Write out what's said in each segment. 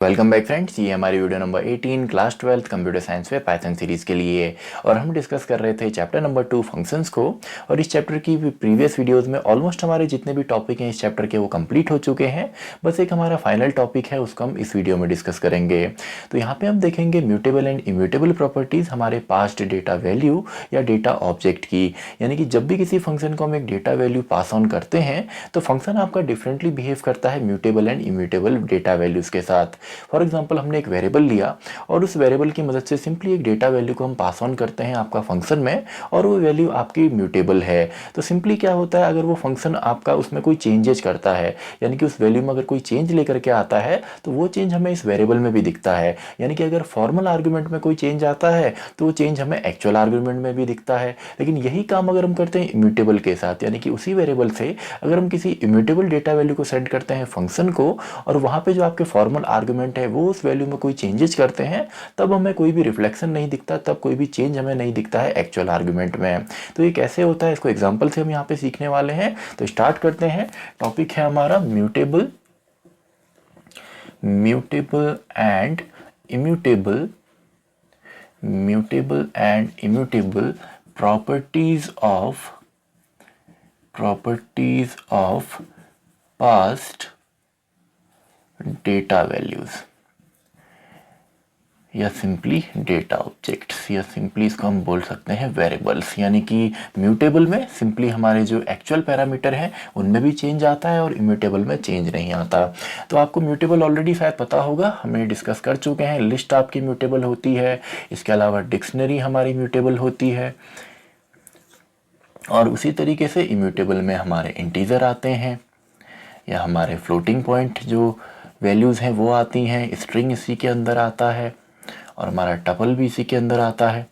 Welcome back friends, ये हमारी video number 18 class 12 computer science में पाइथन सीरीज़ के लिए है। और हम डिस्कस कर रहे थे चैप्टर नंबर 2 फंक्शंस को। और इस चैप्टर की प्रीवियस वीडियोस में ऑलमोस्ट हमारे जितने भी टॉपिक हैं इस चैप्टर के वो कंप्लीट हो चुके हैं। बस एक हमारा फाइनल टॉपिक है, उसको हम इस वीडियो में डिस्कस करेंगे। तो यहाँ पर हम देखेंगे म्यूटेबल एंड इम्यूटेबल प्रॉपर्टीज़ हमारे पास्ट डेटा वैल्यू या डेटा ऑब्जेक्ट की। यानी कि जब भी किसी फंक्शन को हम एक डेटा वैल्यू पास ऑन करते हैं तो फंक्शन आपका डिफरेंटली बिहेव करता है mutable and immutable data values के साथ। फॉर एग्जाम्पल, हमने एक वेरिएबल लिया और उस वेरिएबल की मदद से सिंपली एक डेटा वैल्यू को हम पास ऑन करते हैं आपका फंक्शन में, और वो वैल्यू आपकी म्यूटेबल है। तो सिंपली क्या होता है, अगर वो फंक्शन आपका उसमें कोई चेंजेस करता है, यानी कि उस वैल्यू में अगर कोई चेंज लेकर के आता है तो वो चेंज हमें इस वेरिएबल में भी दिखता है। यानी कि अगर फॉर्मल आर्गुमेंट में कोई चेंज आता है तो वो चेंज हमें एक्चुअल आर्गुमेंट में भी दिखता है। लेकिन यही काम अगर हम करते हैं इम्यूटेबल के साथ, यानी कि उसी वेरिएबल से अगर हम किसी इम्यूटेबल डेटा वैल्यू को सेंड करते हैं फंक्शन को, और वहाँ पे जो आपके फॉर्मल आर्गुमेंट है वो उस वैल्यू में कोई चेंजेस करते हैं, तब हमें कोई भी रिफ्लेक्शन नहीं दिखता, तब कोई भी चेंज हमें नहीं दिखता है एक्चुअल आर्गुमेंट में। तो ये कैसे होता है, इसको एग्जांपल से हम यहाँ पे सीखने वाले हैं। तो स्टार्ट करते हैं। टॉपिक है हमारा mutable and immutable properties of past data values, या सिंपली डेटा ऑब्जेक्ट्स, या सिंपली इसको हम बोल सकते हैं वेरिएबल्स। यानी कि म्यूटेबल में सिंपली हमारे जो एक्चुअल पैरामीटर हैं उनमें भी चेंज आता है और इम्यूटेबल में चेंज नहीं आता। तो आपको म्यूटेबल ऑलरेडी शायद पता होगा, हमें डिस्कस कर चुके हैं। लिस्ट आपकी म्यूटेबल होती है, इसके अलावा डिक्शनरी हमारी म्यूटेबल होती है, और उसी तरीके से इम्यूटेबल में हमारे इंटीजर आते हैं, या हमारे फ्लोटिंग पॉइंट जो वैल्यूज़ हैं वो आती हैं, स्ट्रिंग इसी के अंदर आता है, और हमारा टपल भी इसी के अंदर आता है।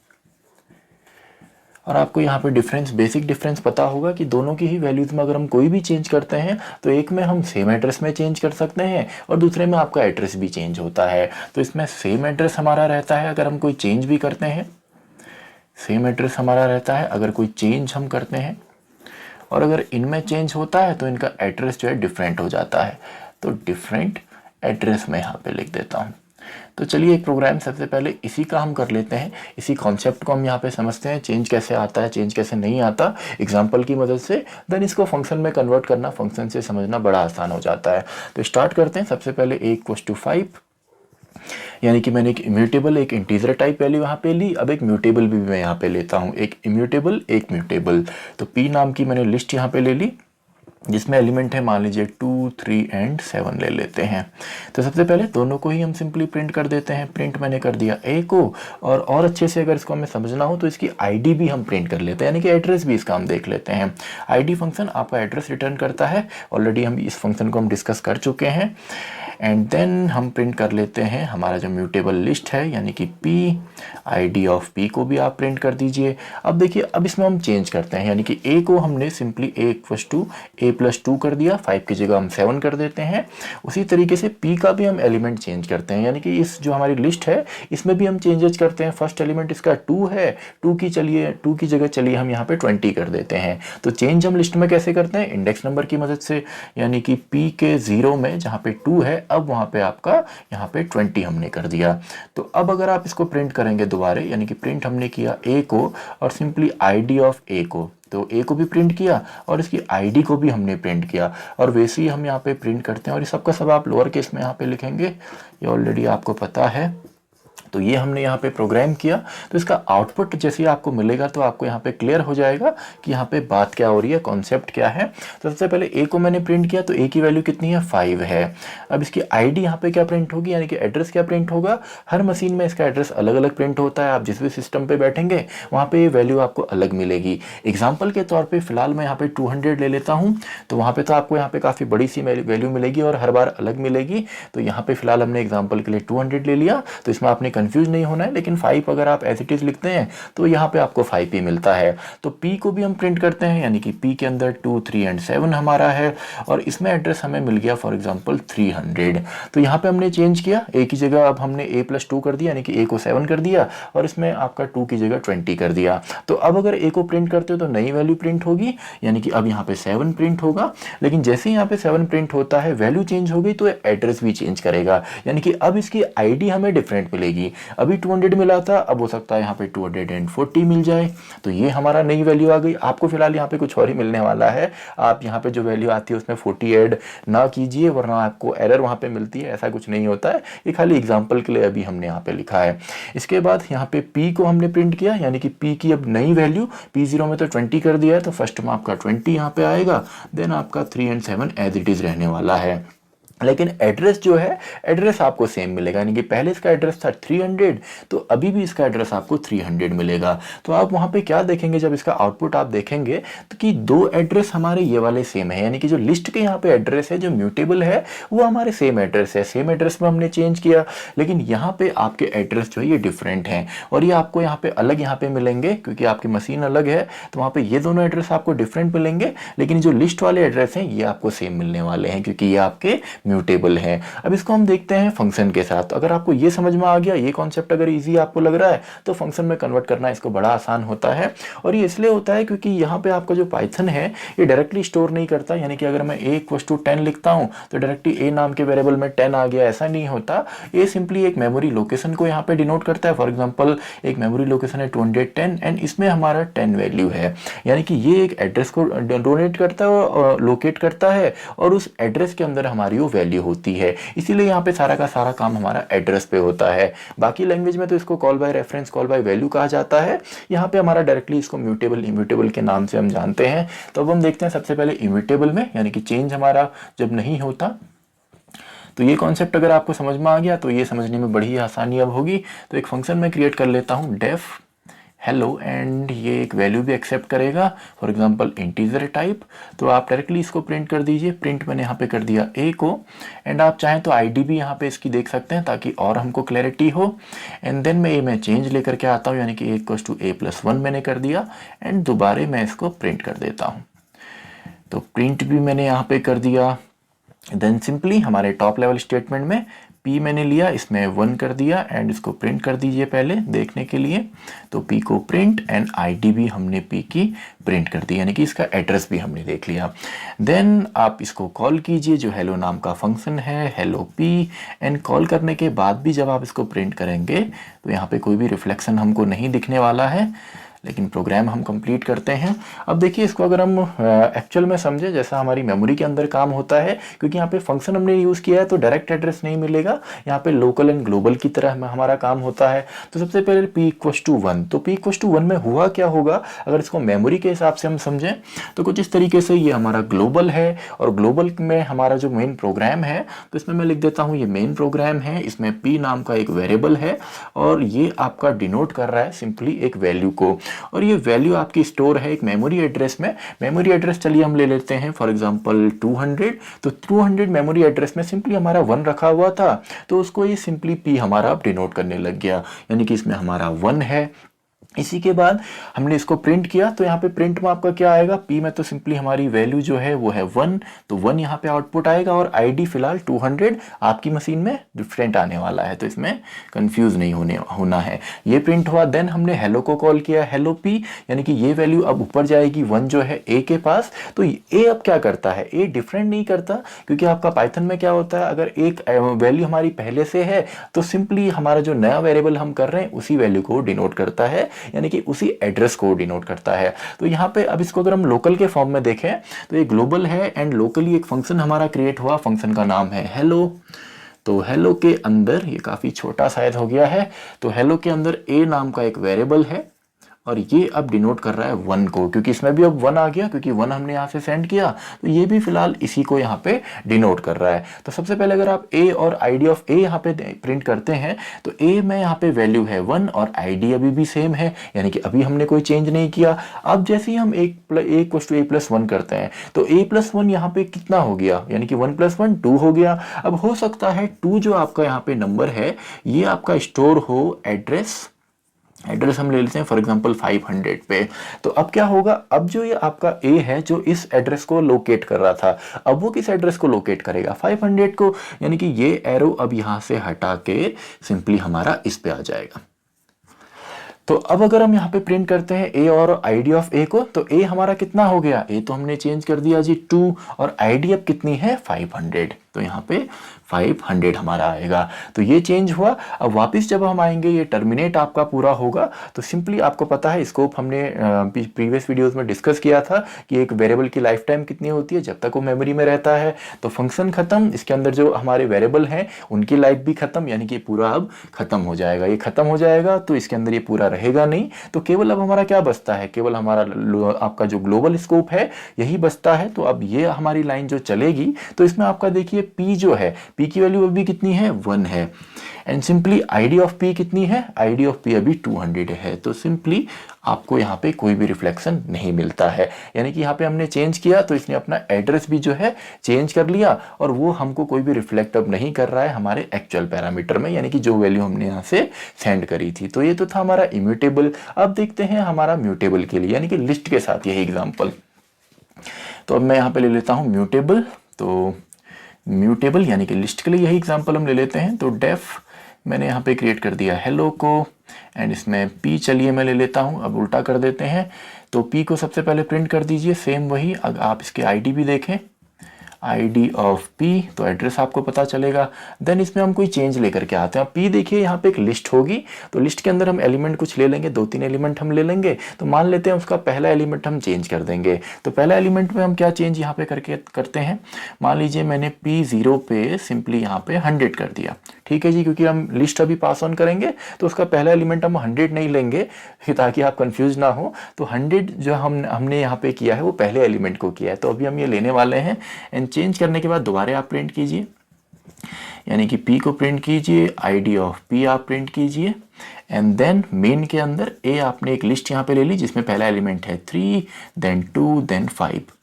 और आपको यहाँ पे बेसिक डिफरेंस पता होगा कि दोनों की ही वैल्यूज़ में अगर हम कोई भी चेंज करते हैं तो एक में हम सेम एड्रेस में चेंज कर सकते हैं और दूसरे में आपका एड्रेस भी चेंज होता है। तो इसमें सेम एड्रेस हमारा रहता है अगर हम कोई चेंज भी करते हैं, सेम एड्रेस हमारा रहता है अगर कोई चेंज हम करते हैं, और अगर इनमें चेंज होता है तो इनका एड्रेस जो है डिफरेंट हो जाता है। तो डिफरेंट एड्रेस मैं यहाँ पे लिख देता हूँ। तो चलिए एक प्रोग्राम सबसे पहले इसी का हम कर लेते हैं, इसी कॉन्सेप्ट को हम यहाँ पे समझते हैं, चेंज कैसे आता है, चेंज कैसे नहीं आता, एग्जांपल की मदद से। देन इसको फंक्शन में कन्वर्ट करना, फंक्शन से समझना बड़ा आसान हो जाता है। तो स्टार्ट करते हैं। सबसे पहले a=5, यानी कि मैंने एक इम्यूटेबल एक इंटीजर टाइप वैल्यू यहाँ पे ली। अब एक म्यूटेबल भी मैं यहाँ पे लेता हूँ, एक इम्यूटेबल एक म्यूटेबल। तो p नाम की मैंने लिस्ट यहाँ पे ले ली जिसमें एलिमेंट है, मान लीजिए 2, 3 एंड 7 ले लेते हैं। तो सबसे पहले दोनों को ही हम सिंपली प्रिंट कर देते हैं। प्रिंट मैंने कर दिया a को, और अच्छे से अगर इसको हमें समझना हो तो इसकी आईडी भी हम प्रिंट कर लेते हैं, यानी कि एड्रेस भी इसका हम देख लेते हैं। आईडी फंक्शन आपका एड्रेस रिटर्न करता है, ऑलरेडी हम इस फंक्शन को हम डिस्कस कर चुके हैं। एंड देन हम प्रिंट कर लेते हैं हमारा जो म्यूटेबल लिस्ट है, यानी कि p, आईडी ऑफ p को भी आप प्रिंट कर दीजिए। अब देखिए, अब इसमें हम चेंज करते हैं, यानी कि a को हमने सिंपली a+2 कर दिया, 5 की जगह हम 7 कर देते हैं। उसी तरीके से p का भी हम एलिमेंट चेंज करते हैं, यानी कि इस जो हमारी लिस्ट है इसमें भी हम चेंजेस करते हैं। फर्स्ट एलिमेंट इसका 2 है, 2 की जगह चलिए हम यहाँ पे 20 कर देते हैं। तो चेंज हम लिस्ट में कैसे करते हैं, इंडेक्स नंबर की मदद से, यानी कि p के 0 में जहाँ पे 2 है, अब वहाँ पे आपका यहाँ पे 20 हमने कर दिया। तो अब अगर आप इसको प्रिंट करेंगे दोबारा, यानी कि प्रिंट हमने किया a को और सिंपली आईडी ऑफ a को, तो a को भी प्रिंट किया और इसकी आईडी को भी हमने प्रिंट किया, और वैसे ही हम यहाँ पे प्रिंट करते हैं। और ये सबका सब आप लोअर केस में यहाँ पे लिखेंगे, ये ऑलरेडी आपको पता है। तो ये हमने यहाँ पे प्रोग्राम किया, तो इसका आउटपुट जैसे ही आपको मिलेगा तो आपको यहाँ पे क्लियर हो जाएगा कि यहाँ पे बात क्या हो रही है, कॉन्सेप्ट क्या है। तो सबसे पहले a को मैंने प्रिंट किया, तो a की वैल्यू कितनी है, 5 है। अब इसकी आईडी यहाँ पे क्या प्रिंट होगी, यानी कि एड्रेस क्या प्रिंट होगा। हर मशीन में इसका एड्रेस अलग अलग प्रिंट होता है, आप जिस भी सिस्टम पे बैठेंगे वहाँ पे ये वैल्यू आपको अलग मिलेगी। एग्जाम्पल के तौर पर फिलहाल मैं यहाँ पे 200 ले लेता हूँ, तो वहाँ पे तो आपको यहाँ पे काफ़ी बड़ी सी वैल्यू मिलेगी और हर बार अलग मिलेगी। तो यहाँ पे फिलहाल हमने एग्जाम्पल के लिए 200 ले लिया, तो इसमें आपने कंफ्यूज नहीं होना है, लेकिन 5 अगर आप एज इट इज लिखते हैं तो यहाँ पे आपको 5p मिलता है। तो p को भी हम प्रिंट करते हैं, यानी कि p के अंदर 2, 3 एंड 7 हमारा है, और इसमें एड्रेस हमें मिल गया फॉर एग्जांपल 300। तो यहाँ पे हमने चेंज किया, a की जगह अब हमने a+2 कर दिया, यानी कि a को 7 कर दिया, और इसमें आपका 2 की जगह 20 कर दिया। तो अब अगर a को प्रिंट करते हो तो नई वैल्यू प्रिंट होगी, यानी कि अब यहाँ पे 7 प्रिंट होगा। लेकिन जैसे ही यहाँ पे 7 प्रिंट होता है, वैल्यू चेंज हो गई तो एड्रेस भी चेंज करेगा, यानी कि अब इसकी आईडी हमें डिफरेंट मिलेगी। अभी 200 मिला था, अब हो सकता है यहाँ पे 240 मिल जाए। तो ये हमारा नई वैल्यू आ गई। आपको फिलहाल यहाँ पे कुछ और ही मिलने वाला है, आप यहाँ पे जो वैल्यू आती है उसमें 40 ऐड ना कीजिए, वरना आपको एरर वहाँ पे मिलती है। ऐसा कुछ नहीं होता है, ये खाली एग्जाम्पल के लिए अभी हमने यहाँ पे लिखा है। इसके बाद यहाँ पे p को हमने प्रिंट किया, यानी कि p की अब नई वैल्यू, p0 में तो 20 कर दिया है, तो फर्स्ट में आपका 20 यहाँ पे आएगा, देन आपका 3 एंड 7 एज इट इज रहने वाला है। लेकिन एड्रेस जो है, एड्रेस आपको सेम मिलेगा, यानी कि पहले इसका एड्रेस था 300, तो अभी भी इसका एड्रेस आपको 300 मिलेगा। तो आप वहाँ पे क्या देखेंगे, जब इसका आउटपुट आप देखेंगे तो कि दो एड्रेस हमारे ये वाले सेम है, यानी कि जो लिस्ट के यहाँ पे एड्रेस है, जो म्यूटेबल है, वो हमारे सेम एड्रेस है, सेम एड्रेस में हमने चेंज किया। लेकिन यहाँ पे आपके एड्रेस जो है ये डिफरेंट हैं, और ये आपको यहाँ पे अलग यहाँ पे मिलेंगे, क्योंकि आपकी मशीन अलग है, तो वहाँ पे ये दोनों एड्रेस आपको डिफरेंट मिलेंगे। लेकिन जो लिस्ट वाले एड्रेस हैं ये आपको सेम मिलने वाले हैं, क्योंकि ये आपके म्यूटेबल है। अब इसको हम देखते हैं फंक्शन के साथ। अगर आपको ये समझ में आ गया, ये कॉन्सेप्ट अगर इजी आपको लग रहा है, तो फंक्शन में कन्वर्ट करना इसको बड़ा आसान होता है। और ये इसलिए होता है क्योंकि यहाँ पे आपका जो पाइथन है ये डायरेक्टली स्टोर नहीं करता, यानी कि अगर मैं a=10 लिखता हूँ तो डायरेक्टली a नाम के वेरिएबल में 10 आ गया, ऐसा नहीं होता। ये सिंपली एक मेमोरी लोकेशन को यहाँ पे डिनोट करता है। फॉर एग्जाम्पल एक मेमोरी लोकेशन है 210 एंड इसमें हमारा 10 वैल्यू है, यानी कि ये एक एड्रेस को डोनेट करता है और लोकेट करता है, और उस एड्रेस के अंदर हमारी वो वैल्यू होती है। इसीलिए यहाँ पे सारा का सारा काम हमारा एड्रेस पे होता है। बाकी लैंग्वेज में तो इसको call by reference, call by value कहा जाता है। यहाँ पे हमारा डायरेक्टली इसको म्यूटेबल, इम्यूटेबल के नाम से हम जानते हैं। तो अब हम देखते हैं सबसे पहले इम्यूटेबल में, यानी कि चेंज हमारा जब नहीं होता। तो ये कॉन्सेप्ट अगर आपको समझ में आ गया तो ये समझने में बड़ी आसानी अब होगी। तो एक फंक्शन मैं क्रिएट कर लेता हूँ, डेफ हेलो, एंड ये एक वैल्यू भी एक्सेप्ट करेगा, फॉर एग्जांपल इंटीजर टाइप। तो आप डायरेक्टली इसको प्रिंट कर दीजिए। प्रिंट मैंने यहाँ पे कर दिया a को, एंड आप चाहें तो आईडी भी यहाँ पे इसकी देख सकते हैं ताकि और हमको क्लैरिटी हो। एंड देन मैं चेंज लेकर के आता हूँ, यानी कि a=a+1 मैंने कर दिया, एंड दोबारा मैं इसको प्रिंट कर देता हूँ। तो प्रिंट भी मैंने यहाँ पे कर दिया। देन सिंपली हमारे टॉप लेवल स्टेटमेंट में p मैंने लिया, इसमें 1 कर दिया, एंड इसको प्रिंट कर दीजिए पहले देखने के लिए। तो p को प्रिंट, एंड id भी हमने p की प्रिंट कर दी, यानी कि इसका एड्रेस भी हमने देख लिया। देन आप इसको कॉल कीजिए, जो हेलो नाम का फंक्शन है, हेलो p, एंड कॉल करने के बाद भी जब आप इसको प्रिंट करेंगे तो यहाँ पे कोई भी रिफ्लेक्शन हमको नहीं दिखने वाला है। लेकिन प्रोग्राम हम कंप्लीट करते हैं। अब देखिए इसको अगर हम एक्चुअल में समझे, जैसा हमारी मेमोरी के अंदर काम होता है, क्योंकि यहाँ पे फंक्शन हमने यूज़ किया है तो डायरेक्ट एड्रेस नहीं मिलेगा, यहाँ पे लोकल एंड ग्लोबल की तरह हमारा काम होता है। तो सबसे पहले p=1, तो p=1 में हुआ क्या होगा, अगर इसको मेमोरी के हिसाब से हम समझें तो कुछ इस तरीके से ये हमारा ग्लोबल है, और ग्लोबल में हमारा जो मेन प्रोग्राम है, तो इसमें मैं लिख देता हूँ ये मेन प्रोग्राम है। इसमें p नाम का एक वेरिएबल है, और ये आपका डिनोट कर रहा है सिंपली एक वैल्यू को, और ये वैल्यू आपकी स्टोर है एक मेमोरी एड्रेस में। मेमोरी एड्रेस चलिए हम ले लेते हैं फॉर एग्जांपल 200। तो 200 मेमोरी एड्रेस में सिंपली हमारा 1 रखा हुआ था, तो उसको ये सिंपली p हमारा डिनोट करने लग गया, यानी कि इसमें हमारा 1 है। इसी के बाद हमने इसको प्रिंट किया, तो यहाँ पे प्रिंट में आपका क्या आएगा, p में तो सिंपली हमारी वैल्यू जो है वो है 1, तो 1 यहाँ पे आउटपुट आएगा, और id फिलहाल 200 आपकी मशीन में डिफरेंट आने वाला है, तो इसमें कंफ्यूज नहीं होना है। ये प्रिंट हुआ। देन हमने हेलो को कॉल किया, हेलो p, यानी कि ये वैल्यू अब ऊपर जाएगी 1 जो है a के पास। तो a अब क्या करता है, a डिफरेंट नहीं करता, क्योंकि आपका पाइथन में क्या होता है, अगर एक वैल्यू हमारी पहले से है तो सिंपली हमारा जो नया वेरिएबल हम कर रहे हैं उसी वैल्यू को डिनोट करता है, यानी कि उसी एड्रेस को डिनोट करता है। तो यहाँ पे अब इसको अगर हम लोकल के फॉर्म में देखें तो ये ग्लोबल है, एंड लोकली एक फंक्शन हमारा क्रिएट हुआ, फंक्शन का नाम है हेलो। तो हेलो के अंदर, ये काफी छोटा शायद हो गया है, तो हेलो के अंदर a नाम का एक वेरिएबल है, और ये अब डिनोट कर रहा है 1 को, क्योंकि इसमें भी अब 1 आ गया, क्योंकि 1 हमने यहाँ से सेंड किया, तो ये भी फिलहाल इसी को यहाँ पे डिनोट कर रहा है। तो सबसे पहले अगर आप a और id ऑफ a यहाँ पे प्रिंट करते हैं तो a में यहाँ पे वैल्यू है 1 और id अभी भी सेम है, यानी कि अभी हमने कोई चेंज नहीं किया। अब जैसे ही हम a+1 करते हैं तो a+1 यहाँ पे कितना हो गया, यानी कि 1+1 2 हो गया। अब हो सकता है 2 जो आपका यहाँ पे नंबर है ये आपका स्टोर हो एड्रेस हम ले लेते हैं फॉर एग्जांपल 500 पे। तो अब क्या होगा, अब जो ये आपका A है जो इस एड्रेस को लोकेट कर रहा था, अब वो किस एड्रेस को लोकेट करेगा, 500 को, यानी कि ये एरो अब यहां से हटा के सिंपली हमारा इस पे आ जाएगा। तो अब अगर हम यहाँ पे प्रिंट करते हैं a और id ऑफ a को, तो a हमारा कितना हो गया, a तो हमने चेंज कर दिया जी 2 और id अब कितनी है 500, तो यहाँ पे 500 हमारा आएगा। तो ये चेंज हुआ। अब वापस जब हम आएंगे ये टर्मिनेट आपका पूरा होगा, तो सिंपली आपको पता है स्कोप हमने प्रीवियस वीडियोस में डिस्कस किया था कि एक वेरिएबल की लाइफ टाइम कितनी होती है जब तक वो मेमोरी में रहता है। तो फंक्शन खत्म, इसके अंदर जो हमारे वेरिएबल हैं उनकी लाइफ भी खत्म, यानी कि पूरा अब खत्म हो जाएगा। ये खत्म हो जाएगा तो इसके अंदर ये पूरा रहेगा नहीं, तो केवल अब हमारा क्या बचता है, केवल हमारा आपका जो ग्लोबल स्कोप है यही बचता है। तो अब ये हमारी लाइन जो चलेगी तो इसमें आपका देखिए p जो है, p की वैल्यू अभी कितनी है 1 है, and simply id of p कितनी है, id ऑफ p अभी 200 है। तो सिंपली आपको यहाँ पे कोई भी रिफ्लेक्शन नहीं मिलता है, यानी कि यहाँ पे हमने चेंज किया तो इसने अपना एड्रेस भी जो है चेंज कर लिया और वो हमको कोई भी रिफ्लेक्ट अब नहीं कर रहा है हमारे एक्चुअल पैरामीटर में, यानी कि जो वैल्यू हमने यहाँ से सेंड करी थी। तो ये तो था हमारा इम्यूटेबल। अब देखते हैं हमारा म्यूटेबल के लिए, यानी कि लिस्ट के साथ यही एग्जाम्पल। तो अब मैं यहाँ पे ले लेता हूँ म्यूटेबल। तो म्यूटेबल यानी कि लिस्ट के लिए यही एग्जांपल हम ले लेते हैं। तो डेफ मैंने यहाँ पे क्रिएट कर दिया हेलो को, एंड इसमें p चलिए मैं ले लेता हूँ। अब उल्टा कर देते हैं, तो p को सबसे पहले प्रिंट कर दीजिए सेम वही। अगर आप इसके id भी देखें, id ऑफ p, तो एड्रेस आपको पता चलेगा। देन इसमें हम कोई चेंज लेकर के आते हैं। p देखिए यहाँ पे एक लिस्ट होगी, तो लिस्ट के अंदर हम एलिमेंट कुछ ले लेंगे, 2-3 एलिमेंट हम ले लेंगे। तो मान लेते हैं उसका पहला एलिमेंट हम चेंज कर देंगे। तो पहला एलिमेंट में हम क्या चेंज यहाँ पे करते हैं, मान लीजिए मैंने p0 पे सिंपली यहाँ पे 100 कर दिया, ठीक है जी, क्योंकि हम लिस्ट अभी पास ऑन करेंगे तो उसका पहला एलिमेंट हम 100 नहीं लेंगे ताकि आप कंफ्यूज ना हो। तो 100 जो हमने यहाँ पे किया है वो पहले एलिमेंट को किया है, तो अभी हम ये लेने वाले हैं। एंड चेंज करने के बाद दोबारा आप प्रिंट कीजिए, यानी कि p को प्रिंट कीजिए, id ऑफ p आप प्रिंट कीजिए, एंड देन मेन के अंदर a आपने एक लिस्ट यहाँ पे ले ली जिसमें पहला एलिमेंट है 3, देन 2, देन 5।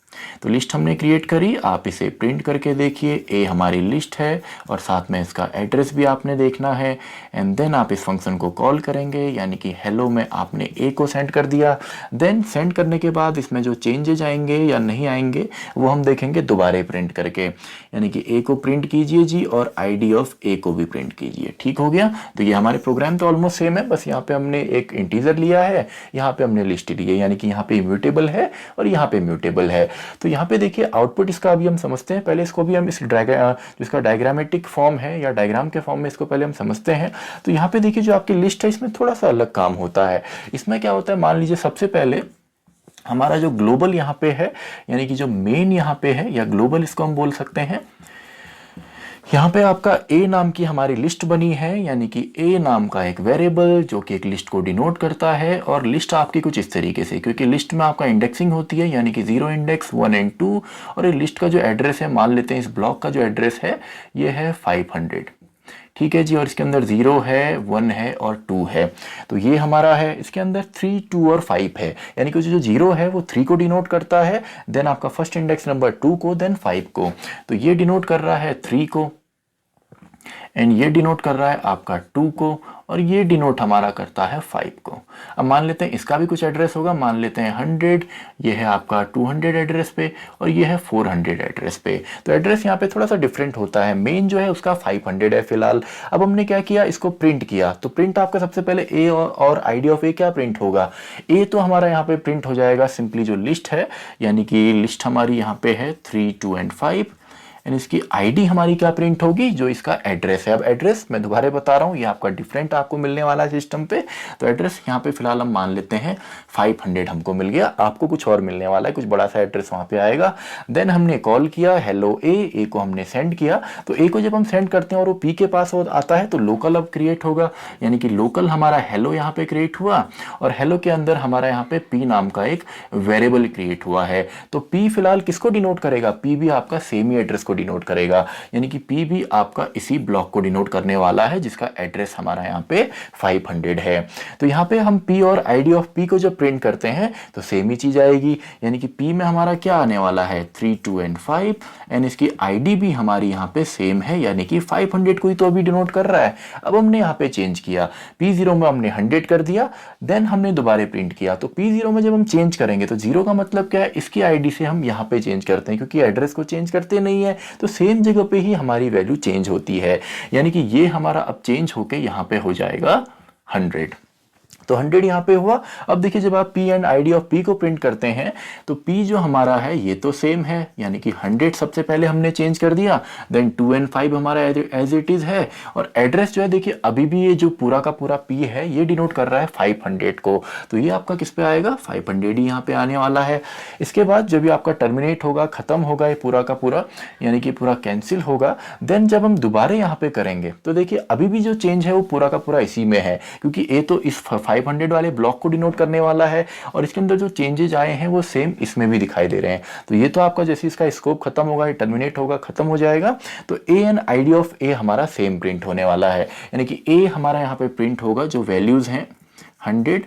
तो लिस्ट हमने क्रिएट करी, आप इसे प्रिंट करके देखिए। a हमारी लिस्ट है और साथ में इसका एड्रेस भी आपने देखना है, एंड देन आप इस फंक्शन को कॉल करेंगे, यानी कि हेलो में आपने a को सेंड कर दिया। देन सेंड करने के बाद इसमें जो चेंजेज आएंगे या नहीं आएंगे वो हम देखेंगे दोबारा प्रिंट करके, यानी कि a को प्रिंट कीजिए जी और id ऑफ a को भी प्रिंट कीजिए। ठीक हो गया। तो ये हमारे प्रोग्राम तो ऑलमोस्ट सेम है, बस यहाँ पे हमने एक इंटीजर लिया है, यहाँ पे हमने लिस्ट ली है, यानी कि यहाँ पे इम्यूटेबल है और यहाँ पे म्यूटेबल है। तो यहाँ पे देखिए आउटपुट इसका अभी हम समझते हैं। पहले इसको भी हम इस जिसका डायग्रामेटिक फॉर्म है या डायग्राम के फॉर्म में इसको पहले हम समझते हैं। तो यहाँ पे देखिए जो आपकी लिस्ट है इसमें थोड़ा सा अलग काम होता है। इसमें क्या होता है, मान लीजिए सबसे पहले हमारा जो ग्लोबल यहाँ पे है, यानी कि जो मेन यहाँ पे है या ग्लोबल इसको हम बोल सकते हैं, यहाँ पे आपका a नाम की हमारी लिस्ट बनी है, यानी कि a नाम का एक वेरिएबल जो कि एक लिस्ट को डिनोट करता है। और लिस्ट आपकी कुछ इस तरीके से, क्योंकि लिस्ट में आपका इंडेक्सिंग होती है, यानी कि 0 इंडेक्स 1 एंड 2, और ये लिस्ट का जो एड्रेस है, मान लेते हैं इस ब्लॉक का जो एड्रेस है ये है 500, ठीक है जी, और इसके अंदर 0 है, 1 है और 2 है। तो ये हमारा है, इसके अंदर 3, 2 और 5 है, यानी कि जो 0 है वो 3 को डिनोट करता है, देन आपका फर्स्ट इंडेक्स नंबर 2 को, देन 5 को। तो ये डिनोट कर रहा है 3 को, एंड ये डिनोट कर रहा है आपका 2 को, और ये डिनोट हमारा करता है 5 को। अब मान लेते हैं इसका भी कुछ एड्रेस होगा, मान लेते हैं 100, ये है आपका 200 एड्रेस पे और ये है 400 एड्रेस पे। तो एड्रेस यहाँ पे थोड़ा सा डिफरेंट होता है। मेन जो है उसका 500 है फिलहाल। अब हमने क्या किया, इसको प्रिंट किया। तो प्रिंट आपका सबसे पहले a और id ऑफ a क्या प्रिंट होगा, a तो हमारा यहाँ पे प्रिंट हो जाएगा सिंपली जो लिस्ट है, यानी कि लिस्ट हमारी यहाँ पे है 3, 2 एंड 5, एंड इसकी आईडी हमारी क्या प्रिंट होगी, जो इसका एड्रेस है। अब एड्रेस मैं दोबारा बता रहा हूँ, ये आपका डिफरेंट आपको मिलने वाला है सिस्टम पे। तो एड्रेस यहाँ पे फिलहाल हम मान लेते हैं 500 हमको मिल गया, आपको कुछ और मिलने वाला है, कुछ बड़ा सा एड्रेस वहाँ पे आएगा। देन हमने कॉल किया हेलो ए को हमने सेंड किया। तो ए को जब हम सेंड करते हैं और वो पी के पास आता है तो लोकल अब क्रिएट होगा, यानी कि लोकल हमारा हेलो यहाँ पे क्रिएट हुआ और हेलो के अंदर हमारा यहाँ पे पी नाम का एक वेरिएबल क्रिएट हुआ है। तो पी फिलहाल किसको डिनोट करेगा, पी भी आपका सेम ही एड्रेस को डिनोट करेगा, यानी कि पी भी आपका इसी ब्लॉक को डिनोट करने वाला है जिसका एड्रेस हमारा यहाँ पे 500 है। तो यहाँ पे हम पी और आईडी ऑफ पी को जब प्रिंट करते हैं तो सेम ही चीज आएगी, यानी कि पी में हमारा क्या आने वाला है 3, 2 एंड 5 एंड इसकी आईडी भी हमारी यहाँ पे सेम है, यानी कि 500 को ही तो अभी डिनोट कर रहा है। अब हमने यहाँ पे चेंज किया, P0 में हमने 100 कर दिया, देन हमने दोबारा प्रिंट किया। तो P0 में जब हम चेंज करेंगे तो 0 का मतलब क्या है, इसकी आईडी से हम यहाँ पे चेंज करते हैं, क्योंकि एड्रेस को चेंज करते नहीं है तो सेम जगह पे ही हमारी वैल्यू चेंज होती है, यानी कि ये हमारा अब चेंज होके यहाँ पे हो जाएगा 100। तो 100 यहाँ पे हुआ। अब देखिए जब आप P and ID of P को प्रिंट करते हैं तो P जो हमारा है ये तो सेम है, यानी कि 100 सबसे पहले हमने चेंज कर दिया, देन 2 एंड 5 हमारा एज इट इज है, और एड्रेस जो है देखिए अभी भी ये जो पूरा का पूरा P है ये डिनोट कर रहा है 500 को, तो ये आपका किस पे आएगा 500 ही यहाँ पे आने वाला है। इसके बाद जब ये आपका टर्मिनेट होगा, खत्म होगा ये पूरा का पूरा, यानी कि पूरा कैंसिल होगा, देन जब हम दोबारा यहाँ पे करेंगे तो देखिए अभी भी जो चेंज है वो पूरा का पूरा इसी में है, क्योंकि ए तो इस 500 वाले ब्लॉक को डिनोट करने वाला है और इसके अंदर जो चेंजेस आए हैं वो सेम इसमें भी दिखाई दे रहे हैं। तो ये तो आपका जैसे इसका स्कोप खत्म होगा, ये टर्मिनेट होगा, खत्म हो जाएगा, तो ए एंड आईडी ऑफ ए हमारा सेम प्रिंट होने वाला है, यानी कि ए हमारा यहाँ पे प्रिंट होगा जो वैल्यूज हैं 100,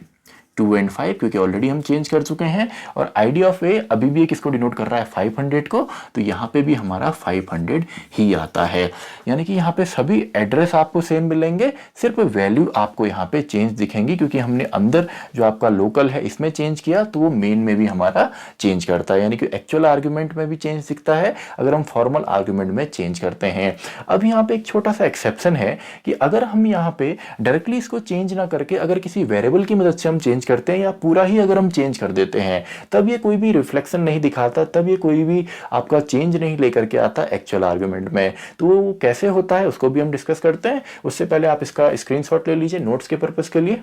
2 एंड 5, क्योंकि ऑलरेडी हम चेंज कर चुके हैं, और आईडी ऑफ ए अभी भी किसको डिनोट कर रहा है 500 को, तो यहाँ पे भी हमारा 500 ही आता है, यानी कि यहाँ पे सभी एड्रेस आपको सेम मिलेंगे, सिर्फ वैल्यू आपको यहाँ पे चेंज दिखेंगी, क्योंकि हमने अंदर जो आपका लोकल है इसमें चेंज किया तो वो मेन में भी हमारा चेंज करता है, यानी कि एक्चुअल आर्ग्यूमेंट में भी चेंज दिखता है अगर हम फॉर्मल आर्ग्यूमेंट में चेंज करते हैं। अब यहाँ पे एक छोटा सा एक्सेप्शन है कि अगर हम यहाँ पे डायरेक्टली इसको चेंज ना करके अगर किसी वेरिएबल की मदद से हम चेंज करते हैं या पूरा ही अगर हम चेंज कर देते हैं, तब ये कोई भी रिफ्लेक्शन नहीं दिखाता, तब ये कोई भी आपका चेंज नहीं लेकर के आता एक्चुअल आर्गुमेंट में। तो वो कैसे होता है उसको भी हम डिस्कस करते हैं। उससे पहले आप इसका स्क्रीनशॉट ले लीजिए नोट्स के पर्पस के लिए।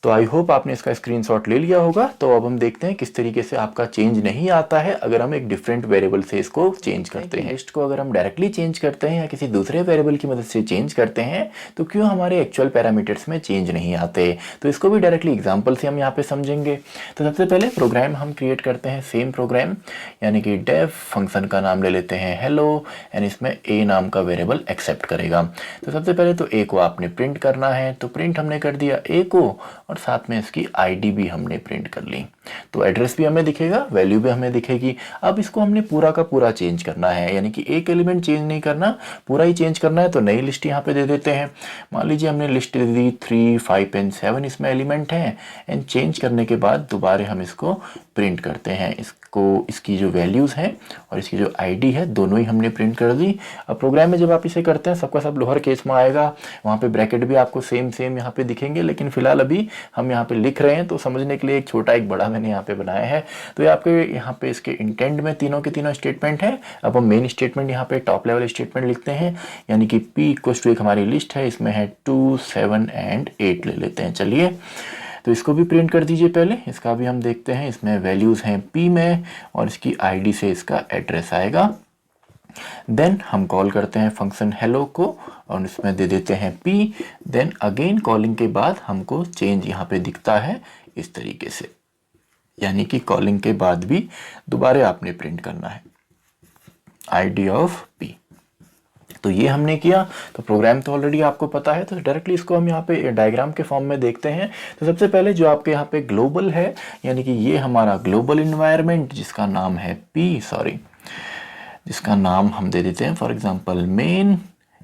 तो आई होप आपने इसका स्क्रीनशॉट ले लिया होगा। तो अब हम देखते हैं किस तरीके से आपका चेंज नहीं आता है अगर हम एक डिफरेंट वेरिएबल से इसको चेंज करते हैं। लिस्ट को अगर हम डायरेक्टली चेंज करते हैं या किसी दूसरे वेरिएबल की मदद से चेंज करते हैं तो क्यों हमारे एक्चुअल पैरामीटर्स में चेंज नहीं आते, तो इसको भी डायरेक्टली एग्जाम्पल से हम यहाँ पे समझेंगे। तो सबसे पहले प्रोग्राम हम क्रिएट करते हैं, सेम प्रोग्राम, यानी कि डेफ फंक्शन का नाम ले लेते हैं हेलो, एंड इसमें ए नाम का वेरिएबल एक्सेप्ट करेगा। तो सबसे पहले तो ए को आपने प्रिंट करना है, तो प्रिंट हमने कर दिया ए को और साथ में इसकी आईडी भी हमने प्रिंट कर ली, तो एड्रेस भी हमें दिखेगा, वैल्यू भी हमें दिखेगी। अब इसको हमने पूरा का पूरा चेंज करना है, यानी कि एक एलिमेंट चेंज नहीं करना, पूरा ही चेंज करना है। तो नई लिस्ट यहाँ पे दे देते हैं। मान लीजिए हमने लिस्ट दे दी 3, 5 एंड 7 इसमें एलिमेंट हैं, एंड चेंज करने के बाद दोबारा हम इसको प्रिंट करते हैं। इसकी जो वैल्यूज़ हैं और इसकी जो आईडी है दोनों ही हमने प्रिंट कर दी। अब प्रोग्राम में जब आप इसे करते हैं सबका सब लोअर केस में आएगा, वहाँ पे ब्रैकेट भी आपको सेम यहाँ पे दिखेंगे, लेकिन फिलहाल अभी हम यहाँ पे लिख रहे हैं तो समझने के लिए एक छोटा एक बड़ा मैंने यहाँ पे बनाया है। तो ये आपके यहाँ पे इसके इंटेंट में तीनों के तीनों स्टेटमेंट है। अब हम मेन स्टेटमेंट यहाँ पे टॉप लेवल स्टेटमेंट लिखते हैं, यानी कि P इक्वल्स टू एक हमारी लिस्ट है, इसमें है 2, 7 एंड 8 ले लेते हैं। चलिए तो इसको भी प्रिंट कर दीजिए। पहले इसका भी हम देखते हैं, इसमें वैल्यूज़ हैं P में और इसकी आईडी से इसका एड्रेस आएगा। देन हम कॉल करते हैं फंक्शन हेलो को और इसमें दे देते हैं P। देन अगेन कॉलिंग के बाद हमको चेंज यहाँ पे दिखता है इस तरीके से, यानी कि कॉलिंग के बाद भी दोबारा आपने प्रिंट करना है आईडी ऑफ P। तो ये हमने किया। तो प्रोग्राम तो ऑलरेडी आपको पता है, तो डायरेक्टली इसको हम यहाँ पे डायग्राम के फॉर्म में देखते हैं। तो सबसे पहले जो आपके यहाँ पे ग्लोबल है, यानी कि ये हमारा ग्लोबल इन्वायरमेंट जिसका नाम है जिसका नाम हम दे देते हैं फॉर एग्जांपल मेन,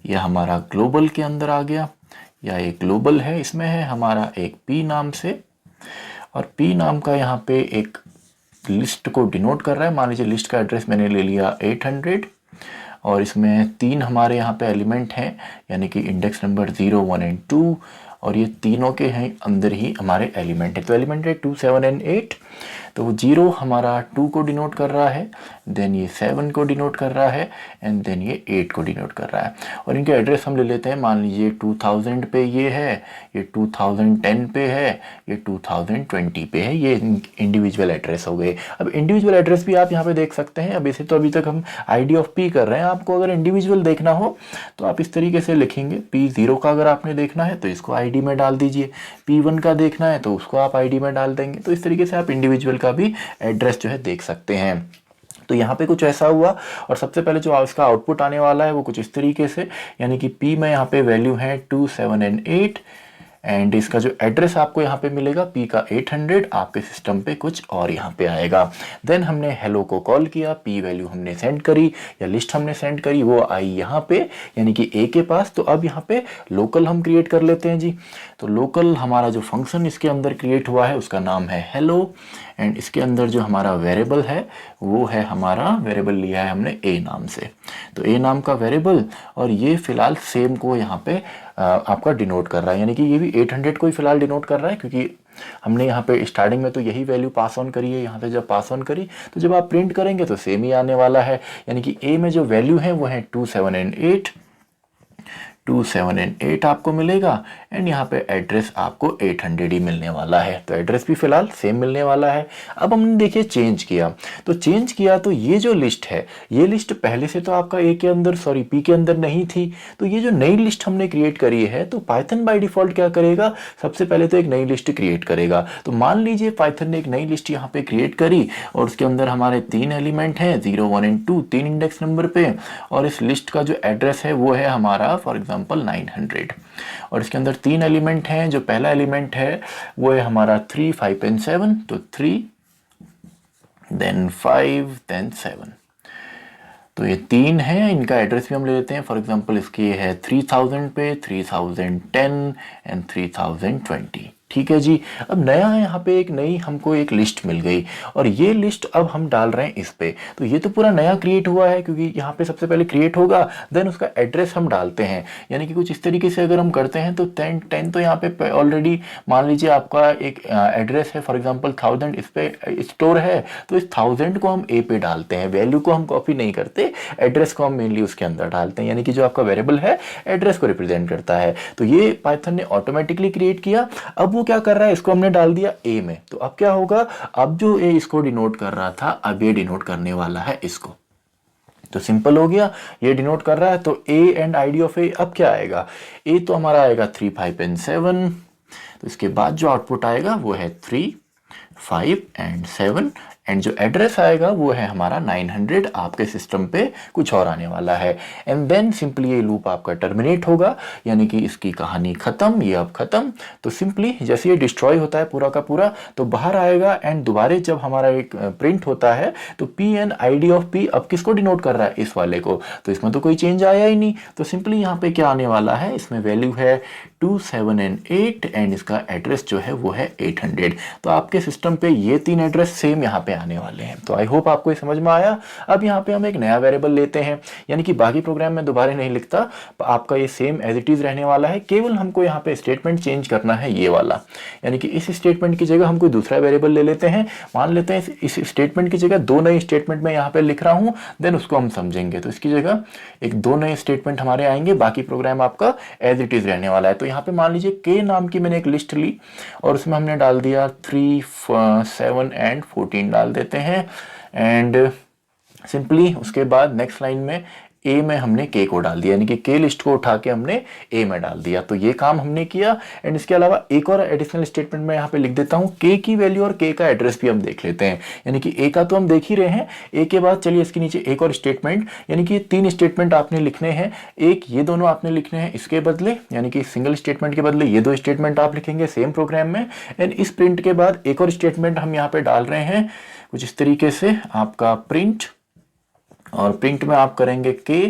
यह हमारा ग्लोबल के अंदर आ गया, या एक ग्लोबल है, इसमें है हमारा एक P नाम से, और P नाम का यहाँ पे एक लिस्ट को डिनोट कर रहा है। मान लीजिए लिस्ट का एड्रेस मैंने ले लिया 800 और इसमें 3 हमारे यहाँ पे एलिमेंट हैं, यानी कि इंडेक्स नंबर 0, 1 एंड 2, और ये तीनों के हैं अंदर ही हमारे एलिमेंट है। तो एलिमेंट है 2, 7 एंड 8। तो 0 हमारा 2 को डिनोट कर रहा है, देन ये 7 को डिनोट कर रहा है, एंड देन ये 8 को डिनोट कर रहा है। और इनके एड्रेस हम ले लेते हैं। मान लीजिए 2000 पे ये है, ये 2010 पे है, ये 2020 पे है। ये इंडिविजुअल एड्रेस हो गए। अब इंडिविजुअल एड्रेस भी आप यहाँ पे देख सकते हैं। अब इसे तो अभी तक हम ID ऑफ P कर रहे हैं। आपको अगर इंडिविजुअल देखना हो तो आप इस तरीके से लिखेंगे। P0 का अगर आपने देखना है तो इसको ID में डाल दीजिए, P1 का देखना है तो उसको आप ID में डाल देंगे। तो इस तरीके से आप इंडिविजुअल का भी एड्रेस जो है देख सकते हैं। तो यहाँ पे कुछ ऐसा हुआ, और सबसे पहले जो इसका आउटपुट आने वाला है वो कुछ इस तरीके से, यानी कि P में यहाँ पे वैल्यू है 2, 7 एंड 8, एंड इसका जो एड्रेस आपको यहाँ पे मिलेगा P का 800, आपके सिस्टम पे कुछ और यहाँ पे आएगा। देन हमने हेलो को कॉल किया, P वैल्यू हमने सेंड करी या लिस्ट हमने सेंड करी, वो आई यहाँ पे यानी कि A के पास। तो अब यहाँ पे लोकल हम क्रिएट कर लेते हैं जी। तो लोकल हमारा जो फंक्शन इसके अंदर क्रिएट हुआ है उसका नाम है हेलो, एंड इसके अंदर जो हमारा वेरिएबल है वो है, हमारा वेरिएबल लिया है हमने A नाम से। तो A नाम का वेरिएबल, और ये फिलहाल सेम को यहाँ पे आपका डिनोट कर रहा है, यानी कि ये भी 800 को ही फिलहाल डिनोट कर रहा है, क्योंकि हमने यहाँ पे स्टार्टिंग में तो यही वैल्यू पास ऑन करी है। यहाँ पे जब पास ऑन करी तो जब आप प्रिंट करेंगे तो सेम ही आने वाला है, यानी कि A में जो वैल्यू है वो है 2, 7 एंड 8, 2, 7 एंड 8 आपको मिलेगा, एंड यहाँ पे एड्रेस आपको 800 ही मिलने वाला है। तो एड्रेस भी फिलहाल सेम मिलने वाला है। अब हमने देखिए चेंज किया, तो चेंज किया तो ये जो लिस्ट है, ये लिस्ट पहले से तो आपका P के अंदर नहीं थी। तो ये जो नई लिस्ट हमने क्रिएट करी है, तो पाइथन बाय डिफॉल्ट क्या करेगा, सबसे पहले तो एक नई लिस्ट क्रिएट करेगा। तो मान लीजिए पाइथन ने एक नई लिस्ट यहाँ पे क्रिएट करी, और उसके अंदर हमारे 3 एलिमेंट हैं, 0, 1 एंड 2, 3 इंडेक्स नंबर पे, और इस लिस्ट का जो एड्रेस है वो है हमारा फॉर एग्जाम्पल 900, और इसके अंदर 3 एलिमेंट हैं। जो पहला एलिमेंट है वो है हमारा 3, 5 एंड 7। तो 3, देन 5, देन 7। तो ये 3 है, इनका एड्रेस भी हम ले लेते हैं। फॉर एग्जांपल इसकी है 3000 पे, 3010 एंड 3020। ठीक है जी। अब नया है यहाँ पे एक नई हमको एक लिस्ट मिल गई, और ये लिस्ट अब हम डाल रहे हैं इस पे। तो ये तो पूरा नया क्रिएट हुआ है, क्योंकि यहाँ पे सबसे पहले क्रिएट होगा, देन उसका एड्रेस हम डालते हैं। यानी कि कुछ इस तरीके से अगर हम करते हैं तो 10 तो यहाँ पे ऑलरेडी मान लीजिए आपका एक एड्रेस है, फॉर एग्जाम्पल 1000 इस पे स्टोर है। तो इस 1000 को हम A पे डालते हैं, वैल्यू को हम कॉपी नहीं करते, एड्रेस को हम मेनली उसके अंदर डालते हैं, यानी कि जो आपका वेरिएबल है एड्रेस को रिप्रेजेंट करता है। तो ये पाइथन ने ऑटोमेटिकली क्रिएट किया। अब वो क्या कर रहा है, इसको हमने डाल दिया A में। तो अब क्या होगा, अब जो A इसको डिनोट कर रहा था, अब ये डिनोट करने वाला है इसको। तो सिंपल हो गया, ये डिनोट कर रहा है। तो A and ID of A अब क्या आएगा, A तो हमारा आएगा 3, 5 एंड 7। तो इसके बाद जो आउटपुट आएगा वो है 3, 5 एंड 7, एंड जो एड्रेस आएगा वो है हमारा 900। आपके सिस्टम पे कुछ और आने वाला है, एंड देन सिंपली ये लूप आपका टर्मिनेट होगा, यानी कि इसकी कहानी खत्म, ये अब खत्म। तो सिंपली जैसे ये डिस्ट्रॉय होता है पूरा का पूरा, तो बाहर आएगा, एंड दोबारा जब हमारा एक प्रिंट होता है तो P and ID of P अब किसको डिनोट कर रहा है, इस वाले को। तो इसमें तो कोई चेंज आया ही नहीं। तो सिंपली यहाँ पे क्या आने वाला है, इसमें वैल्यू है 2, 7 एंड 8, एंड इसका एड्रेस जो है वो है 800। तो आपके सिस्टम पे ये 3 एड्रेस सेम यहाँ पे आने वाले हैं। तो आई होप आपको ये समझ में आया। अब यहाँ पे हम एक नया वेरिएबल लेते हैं, यानी कि बाकी प्रोग्राम में दोबारा नहीं लिखता, आपका ये सेम एज इट इज रहने वाला है। केवल हमको यहाँ पे स्टेटमेंट चेंज करना है, ये वाला, यानी कि इस स्टेटमेंट की जगह हम कोई दूसरा वेरिएबल ले लेते हैं। मान लेते हैं इस स्टेटमेंट की जगह 2 नए स्टेटमेंट में यहाँ पे लिख रहा हूँ, देन उसको हम समझेंगे। तो इसकी जगह 2 नए स्टेटमेंट हमारे आएंगे, बाकी प्रोग्राम आपका एज इट इज रहने वाला है। तो यहाँ पे मान लीजिए K नाम की मैंने एक लिस्ट ली, और उसमें हमने डाल दिया 3, 7 एंड 14 डाल देते हैं, एंड सिंपली उसके बाद नेक्स्ट लाइन में A में हमने K को डाल दिया, यानी कि K लिस्ट को उठा के हमने A में डाल दिया। तो ये काम हमने किया, एंड इसके अलावा एक और एडिशनल स्टेटमेंट में यहाँ पे लिख देता हूँ K की वैल्यू और K का एड्रेस भी हम देख लेते हैं। यानी कि A का तो हम देख ही रहे हैं, A के बाद चलिए इसके नीचे एक और स्टेटमेंट, यानी कि 3 स्टेटमेंट आपने लिखने हैं। एक ये दोनों आपने लिखने हैं इसके बदले, यानी कि सिंगल स्टेटमेंट के बदले ये 2 स्टेटमेंट आप लिखेंगे सेम प्रोग्राम में, एंड इस प्रिंट के बाद एक और स्टेटमेंट हम यहाँ पे डाल रहे हैं कुछ इस तरीके से, आपका प्रिंट और प्रिंट में आप करेंगे के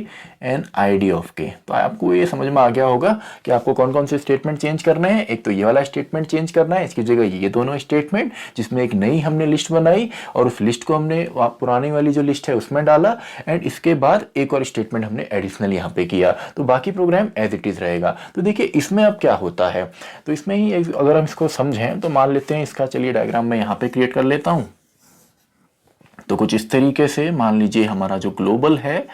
एन आई डी ऑफ के। तो आपको ये समझ में आ गया होगा कि आपको कौन कौन से स्टेटमेंट चेंज करने हैं। एक तो ये वाला स्टेटमेंट चेंज करना है, इसकी जगह ये दोनों स्टेटमेंट, जिसमें एक नई हमने लिस्ट बनाई और उस लिस्ट को हमने पुरानी वाली जो लिस्ट है उसमें डाला, एंड इसके बाद एक और स्टेटमेंट हमने एडिशनल यहाँ पे किया। तो बाकी प्रोग्राम एज इट इज रहेगा। तो देखिए इसमें अब क्या होता है, तो इसमें ही अगर हम इसको समझें तो मान लेते हैं इसका, चलिए डायग्राम में यहाँ पे क्रिएट कर लेता हूँ। तो कुछ इस तरीके से मान लीजिए हमारा जो ग्लोबल है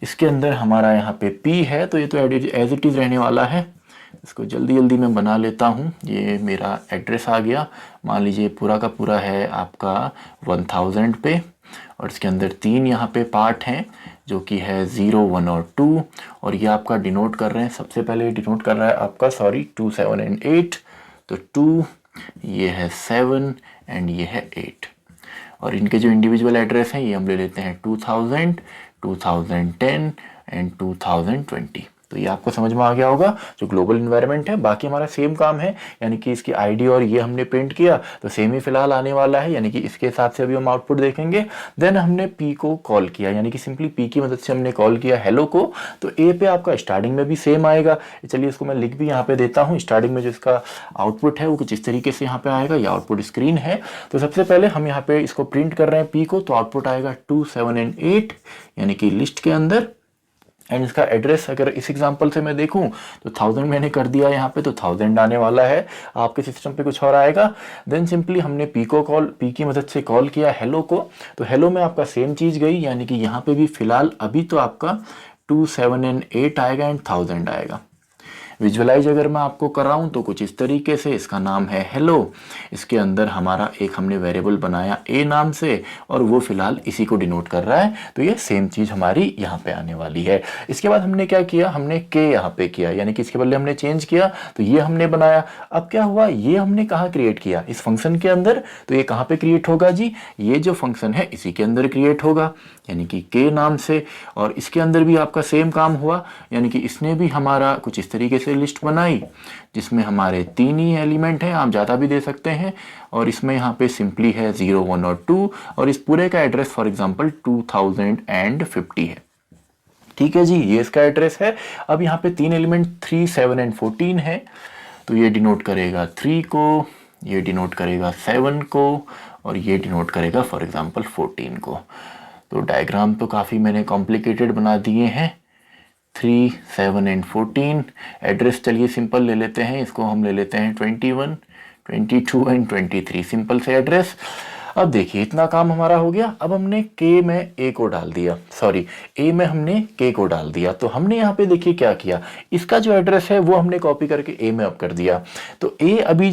इसके अंदर हमारा यहाँ पे P है, तो ये तो एज इट इज रहने वाला है। इसको जल्दी जल्दी मैं बना लेता हूँ। ये मेरा एड्रेस आ गया, मान लीजिए पूरा का पूरा है आपका 1000 पे, और इसके अंदर 3 यहाँ पे पार्ट हैं जो कि है 0, 1 और 2, और ये आपका डिनोट कर रहे हैं, सबसे पहले डिनोट कर रहा है आपका 2, 7 एंड 8। तो 2, ये है 7 एंड ये है 8, और इनके जो इंडिविजुअल एड्रेस हैं ये हम ले लेते हैं 2000, 2010 एंड 2020। तो ये आपको समझ में आ गया होगा जो ग्लोबल इन्वायरमेंट है। बाकी हमारा सेम काम है, यानी कि इसकी आईडी और ये हमने प्रिंट किया तो सेम ही फिलहाल आने वाला है, यानी कि इसके हिसाब से अभी हम आउटपुट देखेंगे। देन हमने पी को कॉल किया, यानी कि सिंपली पी की मदद से हमने कॉल किया हेलो को। तो ए पे आपका स्टार्टिंग में भी सेम आएगा। चलिए इसको मैं लिख भी यहाँ पे देता हूँ। स्टार्टिंग में जो इसका आउटपुट है वो कुछ इस तरीके से यहाँ पे आएगा, ये आउटपुट स्क्रीन है। तो सबसे पहले हम यहाँ पे इसको प्रिंट कर रहे हैं पी को, तो आउटपुट आएगा 2, 7 एंड 8, यानी कि लिस्ट के अंदर। एंड इसका एड्रेस अगर इस एग्जांपल से मैं देखूं तो 1000 मैंने कर दिया यहाँ पे, तो 1000 आने वाला है। आपके सिस्टम पे कुछ और आएगा। देन सिंपली हमने पी की मदद से कॉल किया हेलो को, तो हेलो में आपका सेम चीज गई, यानी कि यहाँ पे भी फिलहाल अभी तो आपका 2, 7 एंड 8 आएगा एंड 1000 आएगा। विजुअलाइज अगर मैं आपको कराऊं तो कुछ इस तरीके से, इसका नाम है हेलो, इसके अंदर हमारा एक हमने वेरिएबल बनाया ए नाम से और वो फिलहाल इसी को डिनोट कर रहा है। तो ये सेम चीज हमारी यहाँ पे आने वाली है। इसके बाद हमने क्या किया, हमने के यहाँ पे किया, यानी कि इसके बदले हमने चेंज किया, तो ये हमने बनाया। अब क्या हुआ, ये हमने कहाँ क्रिएट किया, इस फंक्शन के अंदर। तो ये कहाँ पे क्रिएट होगा जी, ये जो फंक्शन है इसी के अंदर क्रिएट होगा, यानी कि के नाम से। और इसके अंदर भी आपका सेम काम हुआ, यानी कि इसने भी हमारा कुछ इस तरीके से लिस्ट बनाई जिसमें हमारे 3 ही एलिमेंट हैं, आप ज़्यादा भी दे सकते हैं। और इसमें यहाँ पे सिंपली है 0, 1 और 2, और इस पूरे का एड्रेस फॉर एग्जांपल 2050 है। ठीक है जी, ये इसका एड्रेस है। अब यहाँ पे 3 एलिमेंट 3, 7 एंड 14 है, तो ये डिनोट करेगा 3 को, ये डिनोट करेगा 7 को, और ये डिनोट करेगा फॉर एग्जांपल 14 को। तो डायग्राम तो काफ़ी मैंने कॉम्प्लिकेटेड बना दिए हैं। 3, 7 एंड 14। एड्रेस चलिए सिंपल ले लेते हैं, इसको हम ले लेते हैं 21, 22 एंड 23, सिंपल से एड्रेस। अब देखिए इतना काम हमारा हो गया। अब हमने के में ए को डाल दिया, सॉरी ए में हमने के को डाल दिया। तो हमने यहाँ पे देखिए क्या किया, इसका जो एड्रेस है वो हमने कॉपी करके ए में अप कर दिया। तो ए अभी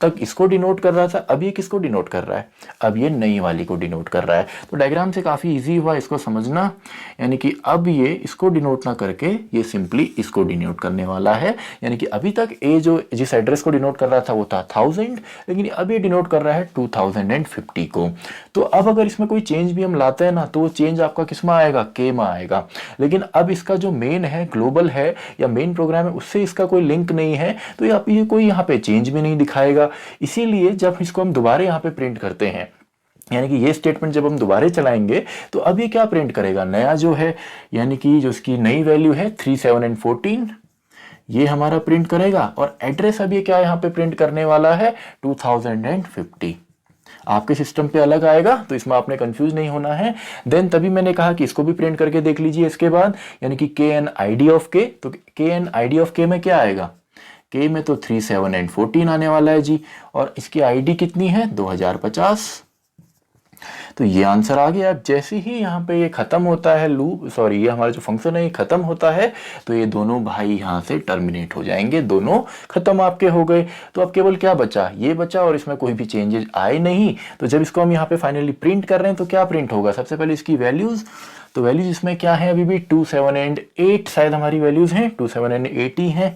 तक इसको डिनोट कर रहा था, अब ये किसको डिनोट कर रहा है, अब ये नई वाली को डिनोट कर रहा है। तो डायग्राम से काफ़ी इजी हुआ इसको समझना, यानी कि अब ये इसको डिनोट ना करके ये सिंपली इसको डिनोट करने वाला है। यानी कि अभी तक ए जो जिस एड्रेस को डिनोट कर रहा था वो था 1000, लेकिन अब ये डिनोट कर रहा है 2050 को। तो अब अगर इसमें कोई चेंज भी हम लाते हैं ना, तो वो चेंज आपका किस में आएगा, के में आएगा। लेकिन अब इसका जो मेन है, ग्लोबल है या मेन प्रोग्राम है, उससे इसका कोई लिंक नहीं है, तो ये कोई यहाँ पे चेंज भी नहीं दिखाएगा। इसीलिए जब इसको हम दोबारा यहाँ पे प्रिंट करते हैं, यानी कि ये स्टेटमेंट जब हम दोबारा चलाएंगे तो अब ये क्या प्रिंट करेगा, नया जो है, यानी कि जो इसकी नई वैल्यू है 3, 7 एंड 14, ये हमारा प्रिंट करेगा। और एड्रेस अब ये क्या यहाँ पे प्रिंट करने वाला है, 2050। आपके सिस्टम पे अलग आएगा, तो इसमें आपने कंफ्यूज नहीं होना है। देन तभी मैंने कहा कि इसको भी प्रिंट करके देख लीजिए इसके बाद, यानी कि के एन आई डी ऑफ के। तो के एन आई डी ऑफ के में क्या आएगा, के में तो 3, 7 एंड 14 आने वाला है जी। और इसकी आईडी कितनी है, 2050। तो ये आंसर आ गया। अब जैसे ही यहाँ पे ये खत्म होता है लूप, सॉरी ये हमारा जो फंक्शन है ये खत्म होता है, तो ये दोनों भाई यहाँ से टर्मिनेट हो जाएंगे, दोनों खत्म आपके हो गए। तो अब केवल क्या बचा, ये बचा, और इसमें कोई भी चेंजेस आए नहीं। तो जब इसको हम यहाँ पे फाइनली प्रिंट कर रहे हैं तो क्या प्रिंट होगा, सबसे पहले इसकी वैल्यूज। तो वैल्यूज इसमें क्या है, अभी भी 2, 7 एंड 8 शायद हमारी वैल्यूज हैं, 2, 7 एंड 8 ही है।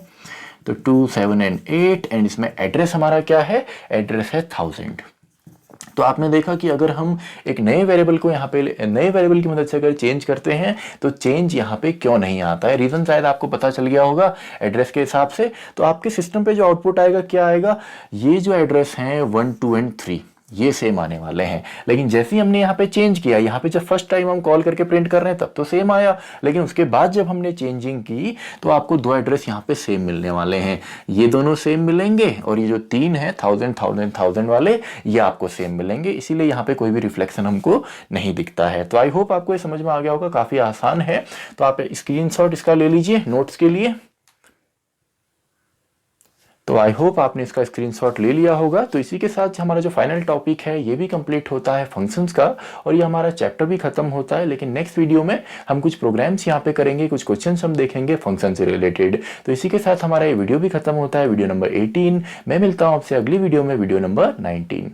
तो 2, 7 एंड 8, एंड इसमें एड्रेस हमारा क्या है, एड्रेस है 1000। तो आपने देखा कि अगर हम एक नए वेरिएबल को यहाँ पे, नए वेरिएबल की मदद से अगर चेंज करते हैं तो चेंज यहाँ पे क्यों नहीं आता है। रीजन शायद आपको पता चल गया होगा एड्रेस के हिसाब से। तो आपके सिस्टम पे जो आउटपुट आएगा क्या आएगा, ये जो एड्रेस हैं 1, 2 एंड 3, ये सेम आने वाले हैं। लेकिन जैसे ही हमने यहाँ पे चेंज किया, यहाँ पे जब फर्स्ट टाइम हम कॉल करके प्रिंट कर रहे हैं तब तो सेम आया, लेकिन उसके बाद जब हमने चेंजिंग की तो आपको दो एड्रेस यहाँ पे सेम मिलने वाले हैं। ये दोनों सेम मिलेंगे और ये जो 3 है 1000 1000 1000 वाले, ये आपको सेम मिलेंगे, इसीलिए यहाँ पे कोई भी रिफ्लेक्शन हमको नहीं दिखता है। तो आई होप आपको ये समझ में आ गया होगा, काफी आसान है। तो आप स्क्रीनशॉट इसका ले लीजिए नोट्स के लिए। तो आई होप आपने इसका स्क्रीनशॉट ले लिया होगा। तो इसी के साथ हमारा जो फाइनल टॉपिक है ये भी कंप्लीट होता है फंक्शंस का, और ये हमारा चैप्टर भी खत्म होता है। लेकिन नेक्स्ट वीडियो में हम कुछ प्रोग्राम्स यहाँ पे करेंगे, कुछ क्वेश्चंस हम देखेंगे फंक्शन से रिलेटेड। तो इसी के साथ हमारा ये वीडियो भी खत्म होता है, वीडियो नंबर 18। मैं मिलता हूँ आपसे अगली वीडियो में, वीडियो नंबर 19।